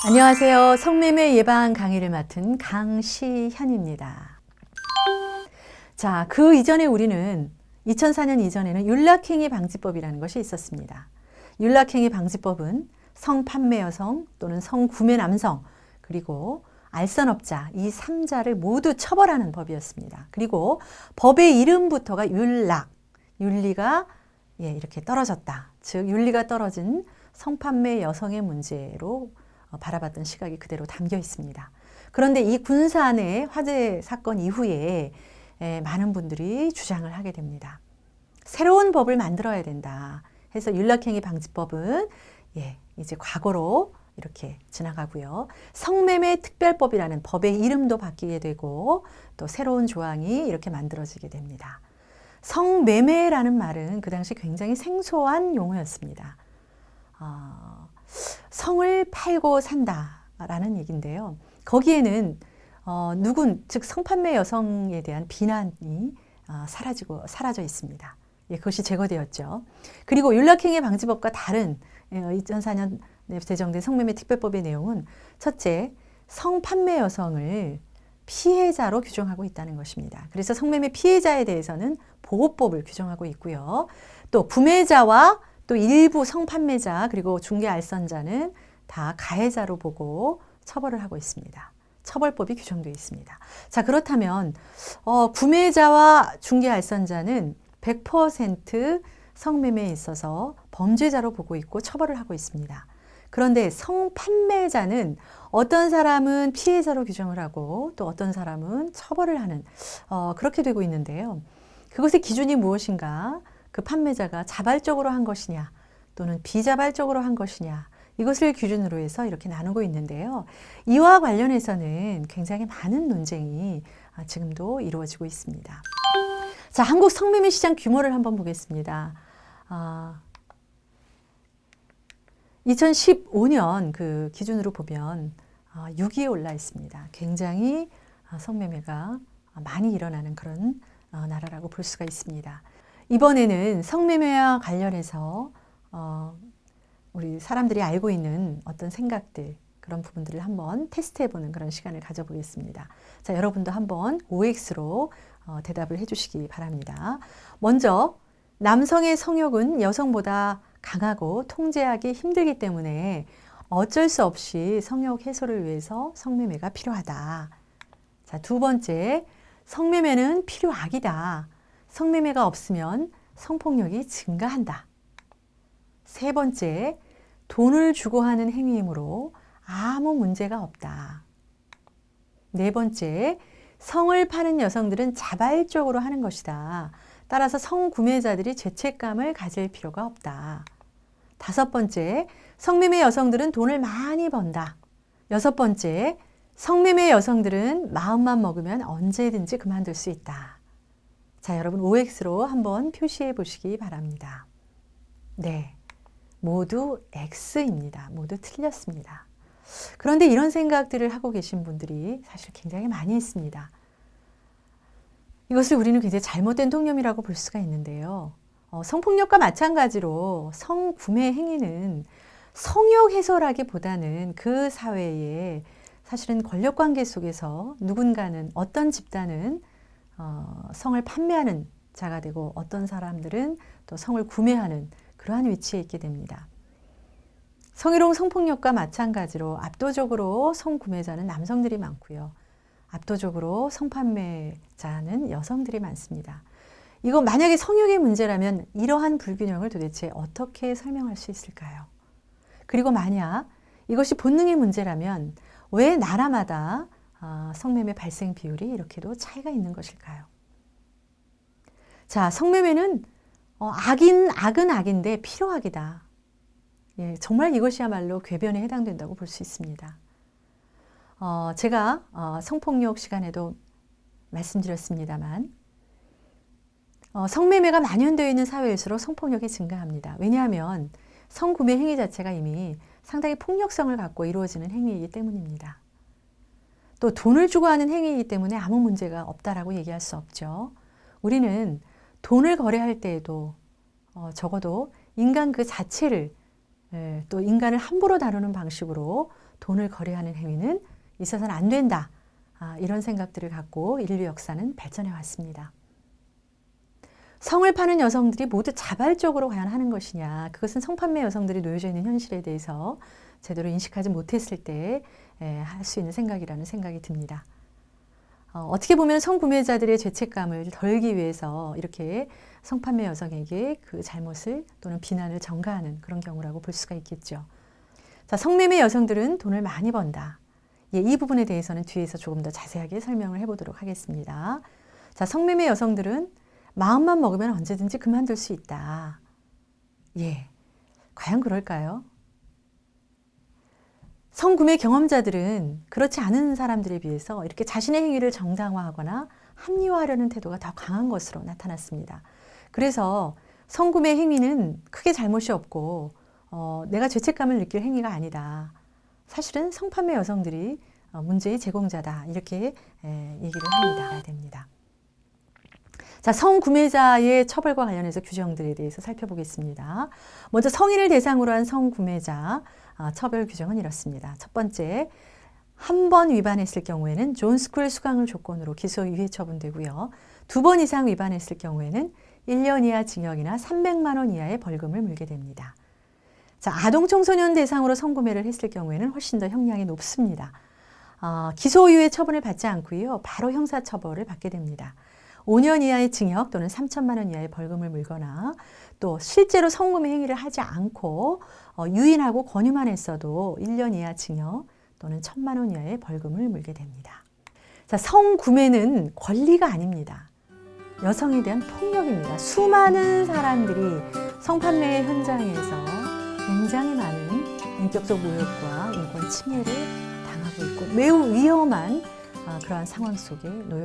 안녕하세요. 성매매 예방 강의를 맡은 강시현입니다. 자, 그 이전에 우리는 2004년 이전에는 윤락행위 방지법이라는 것이 있었습니다. 윤락행위 방지법은 성판매 여성 또는 성구매 남성 그리고 알선업자 이 3자를 모두 처벌하는 법이었습니다. 그리고 법의 이름부터가 윤락, 윤리가 이렇게 떨어졌다. 즉 윤리가 떨어진 성판매 여성의 문제로 바라봤던 시각이 그대로 담겨 있습니다. 그런데 이 군산의 화재 사건 이후에 많은 분들이 주장을 하게 됩니다. 새로운 법을 만들어야 된다 해서 윤락행위 방지법은 이제 과거로 이렇게 지나가고요. 성매매 특별법이라는 법의 이름도 바뀌게 되고 또 새로운 조항이 이렇게 만들어지게 됩니다. 성매매라는 말은 그 당시 굉장히 생소한 용어였습니다. 성을 팔고 산다라는 얘기인데요. 거기에는 즉 성판매 여성에 대한 비난이 사라져 있습니다. 그것이 제거되었죠. 그리고 윤락행위 방지법과 다른 2004년 제정된 성매매 특별법의 내용은 첫째, 성판매 여성을 피해자로 규정하고 있다는 것입니다. 그래서 성매매 피해자에 대해서는 보호법을 규정하고 있고요. 또 구매자와 또 일부 성판매자 그리고 중개알선자는 다 가해자로 보고 처벌을 하고 있습니다. 처벌법이 규정되어 있습니다. 자, 그렇다면 구매자와 중개알선자는 100% 성매매에 있어서 범죄자로 보고 있고 처벌을 하고 있습니다. 그런데 성판매자는 어떤 사람은 피해자로 규정을 하고 또 어떤 사람은 처벌을 하는 그렇게 되고 있는데요. 그것의 기준이 무엇인가? 그 판매자가 자발적으로 한 것이냐 또는 비자발적으로 한 것이냐 이것을 기준으로 해서 이렇게 나누고 있는데요. 이와 관련해서는 굉장히 많은 논쟁이 지금도 이루어지고 있습니다. 자, 한국 성매매 시장 규모를 한번 보겠습니다. 2015년 그 기준으로 보면 6위에 올라 있습니다. 굉장히 성매매가 많이 일어나는 그런 나라라고 볼 수가 있습니다. 이번에는 성매매와 관련해서 우리 사람들이 알고 있는 어떤 생각들 그런 부분들을 한번 테스트해보는 그런 시간을 가져보겠습니다. 자, 여러분도 한번 OX로 대답을 해주시기 바랍니다. 먼저 남성의 성욕은 여성보다 강하고 통제하기 힘들기 때문에 어쩔 수 없이 성욕 해소를 위해서 성매매가 필요하다. 자, 두 번째, 성매매는 필요악이다. 성매매가 없으면 성폭력이 증가한다. 세 번째, 돈을 주고 하는 행위이므로 아무 문제가 없다. 네 번째, 성을 파는 여성들은 자발적으로 하는 것이다. 따라서 성구매자들이 죄책감을 가질 필요가 없다. 다섯 번째, 성매매 여성들은 돈을 많이 번다. 여섯 번째, 성매매 여성들은 마음만 먹으면 언제든지 그만둘 수 있다. 자, 여러분 OX로 한번 표시해 보시기 바랍니다. 네, 모두 X입니다. 모두 틀렸습니다. 그런데 이런 생각들을 하고 계신 분들이 사실 굉장히 많이 있습니다. 이것을 우리는 굉장히 잘못된 통념이라고 볼 수가 있는데요. 성폭력과 마찬가지로 성구매 행위는 성욕 해소라기보다는 그 사회에 사실은 권력관계 속에서 누군가는 어떤 집단은 성을 판매하는 자가 되고 어떤 사람들은 또 성을 구매하는 그러한 위치에 있게 됩니다. 성희롱 성폭력과 마찬가지로 압도적으로 성구매자는 남성들이 많고요. 압도적으로 성판매자는 여성들이 많습니다. 이거 만약에 성욕의 문제라면 이러한 불균형을 도대체 어떻게 설명할 수 있을까요? 그리고 만약 이것이 본능의 문제라면 왜 나라마다 성매매 발생 비율이 이렇게도 차이가 있는 것일까요? 자, 성매매는 악은 악인데 필요악이다. 정말 이것이야말로 궤변에 해당된다고 볼 수 있습니다. 제가 성폭력 시간에도 말씀드렸습니다만 성매매가 만연되어 있는 사회일수록 성폭력이 증가합니다. 왜냐하면 성구매 행위 자체가 이미 상당히 폭력성을 갖고 이루어지는 행위이기 때문입니다. 또 돈을 주고 하는 행위이기 때문에 아무 문제가 없다라고 얘기할 수 없죠. 우리는 돈을 거래할 때에도 적어도 인간 그 자체를 또 인간을 함부로 다루는 방식으로 돈을 거래하는 행위는 있어서는 안 된다. 이런 생각들을 갖고 인류 역사는 발전해 왔습니다. 성을 파는 여성들이 모두 자발적으로 과연 하는 것이냐, 그것은 성판매 여성들이 놓여져 있는 현실에 대해서 제대로 인식하지 못했을 때 할 수 있는 생각이라는 생각이 듭니다. 어떻게 보면 성구매자들의 죄책감을 덜기 위해서 이렇게 성판매 여성에게 그 잘못을 또는 비난을 전가하는 그런 경우라고 볼 수가 있겠죠. 자, 성매매 여성들은 돈을 많이 번다. 이 부분에 대해서는 뒤에서 조금 더 자세하게 설명을 해보도록 하겠습니다. 자, 성매매 여성들은 마음만 먹으면 언제든지 그만둘 수 있다. 과연 그럴까요? 성구매 경험자들은 그렇지 않은 사람들에 비해서 이렇게 자신의 행위를 정당화하거나 합리화하려는 태도가 더 강한 것으로 나타났습니다. 그래서 성구매 행위는 크게 잘못이 없고 내가 죄책감을 느낄 행위가 아니다. 사실은 성판매 여성들이 문제의 제공자다. 이렇게 얘기를 됩니다. 자, 성구매자의 처벌과 관련해서 규정들에 대해서 살펴보겠습니다. 먼저 성인을 대상으로 한 성구매자 처벌 규정은 이렇습니다. 첫 번째, 한 번 위반했을 경우에는 존스쿨 수강을 조건으로 기소유예 처분되고요. 2번 이상 위반했을 경우에는 1년 이하 징역이나 300만 원 이하의 벌금을 물게 됩니다. 자, 아동 청소년 대상으로 성구매를 했을 경우에는 훨씬 더 형량이 높습니다. 기소유예 처분을 받지 않고요. 바로 형사처벌을 받게 됩니다. 5년 이하의 징역 또는 3천만 원 이하의 벌금을 물거나 또 실제로 성구매 행위를 하지 않고 유인하고 권유만 했어도 1년 이하 징역 또는 1천만 원 이하의 벌금을 물게 됩니다. 자, 성구매는 권리가 아닙니다. 여성에 대한 폭력입니다. 수많은 사람들이 성판매 현장에서 굉장히 많은 인격적 모욕과 인권 침해를 당하고 있고 매우 위험한 그러한 상황 속에 놓여